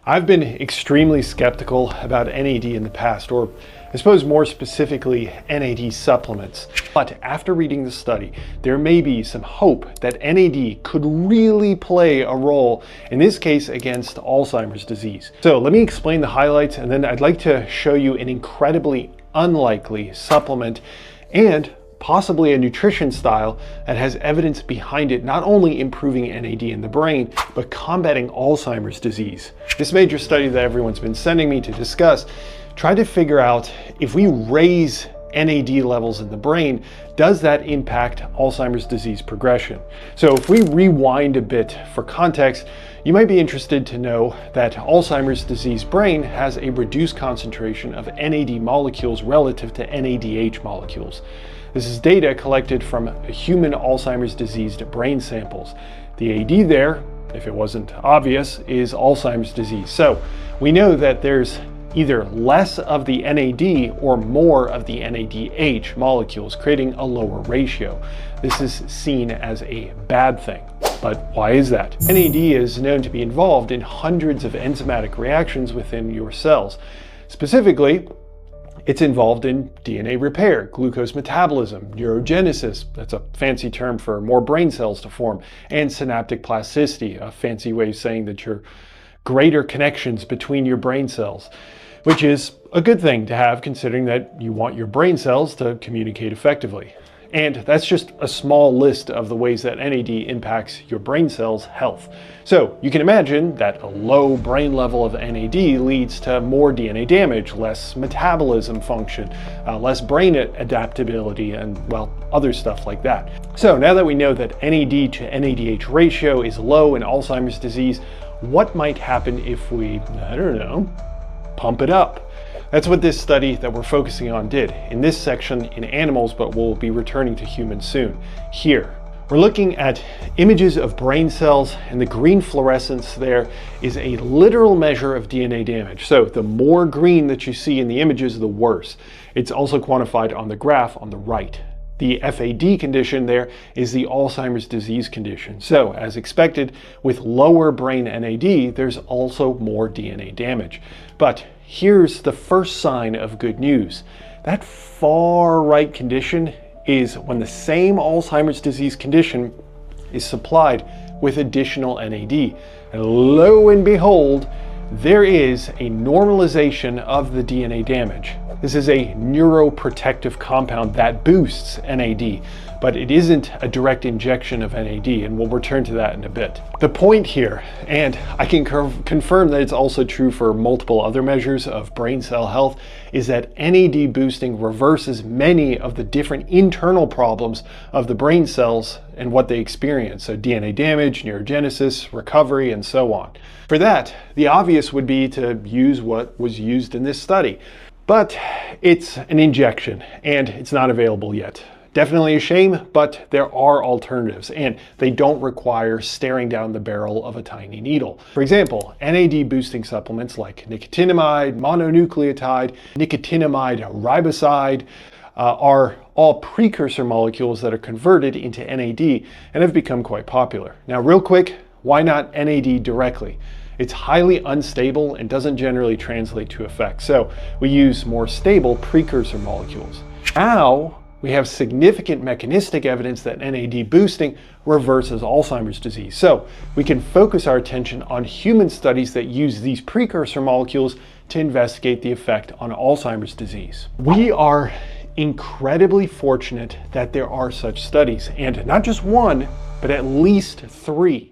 I've been extremely skeptical about NAD in the past, or I suppose more specifically NAD supplements. But after reading the study, there may be some hope that NAD could really play a role, in this case against Alzheimer's disease. So let me explain the highlights, and then I'd like to show you an incredibly unlikely supplement and possibly a nutrition style that has evidence behind it not only improving NAD in the brain, but combating Alzheimer's disease. This major study that everyone's been sending me to discuss tried to figure out if we raise NAD levels in the brain, does that impact Alzheimer's disease progression? So if we rewind a bit for context, you might be interested to know that Alzheimer's disease brain has a reduced concentration of NAD molecules relative to NADH molecules. This is data collected from human Alzheimer's diseased brain samples. The AD there, if it wasn't obvious, is Alzheimer's disease. So we know that there's either less of the NAD or more of the NADH molecules, creating a lower ratio. This is seen as a bad thing. But why is that? NAD is known to be involved in hundreds of enzymatic reactions within your cells. Specifically, it's involved in DNA repair, glucose metabolism, neurogenesis, that's a fancy term for more brain cells to form, and synaptic plasticity, a fancy way of saying that you're greater connections between your brain cells, which is a good thing to have considering that you want your brain cells to communicate effectively. And that's just a small list of the ways that NAD impacts your brain cells' health. So you can imagine that a low brain level of NAD leads to more DNA damage, less metabolism function, less brain adaptability, and well, other stuff like that. So now that we know that NAD to NADH ratio is low in Alzheimer's disease, what might happen if we, pump it up? That's what this study that we're focusing on did, in this section in animals, but we'll be returning to humans soon. Here, we're looking at images of brain cells, and the green fluorescence there is a literal measure of DNA damage. So the more green that you see in the images, the worse. It's also quantified on the graph on the right. The FAD condition there is the Alzheimer's disease condition. So as expected, with lower brain NAD, there's also more DNA damage. But here's the first sign of good news. That far right condition is when the same Alzheimer's disease condition is supplied with additional NAD. And lo and behold, there is a normalization of the DNA damage. This is a neuroprotective compound that boosts NAD, but it isn't a direct injection of NAD, and we'll return to that in a bit. The point here, and I can confirm that it's also true for multiple other measures of brain cell health, is that NAD boosting reverses many of the different internal problems of the brain cells and what they experience. So DNA damage, neurogenesis, recovery, and so on. For that, the obvious would be to use what was used in this study. But it's an injection, and it's not available yet. Definitely a shame, but there are alternatives, and they don't require staring down the barrel of a tiny needle. For example, NAD boosting supplements like nicotinamide, mononucleotide, nicotinamide riboside are all precursor molecules that are converted into NAD and have become quite popular. Now, real quick, why not NAD directly? It's highly unstable and doesn't generally translate to effect, so we use more stable precursor molecules. Now, we have significant mechanistic evidence that NAD boosting reverses Alzheimer's disease. So we can focus our attention on human studies that use these precursor molecules to investigate the effect on Alzheimer's disease. We are incredibly fortunate that there are such studies, and not just one, but at least 3.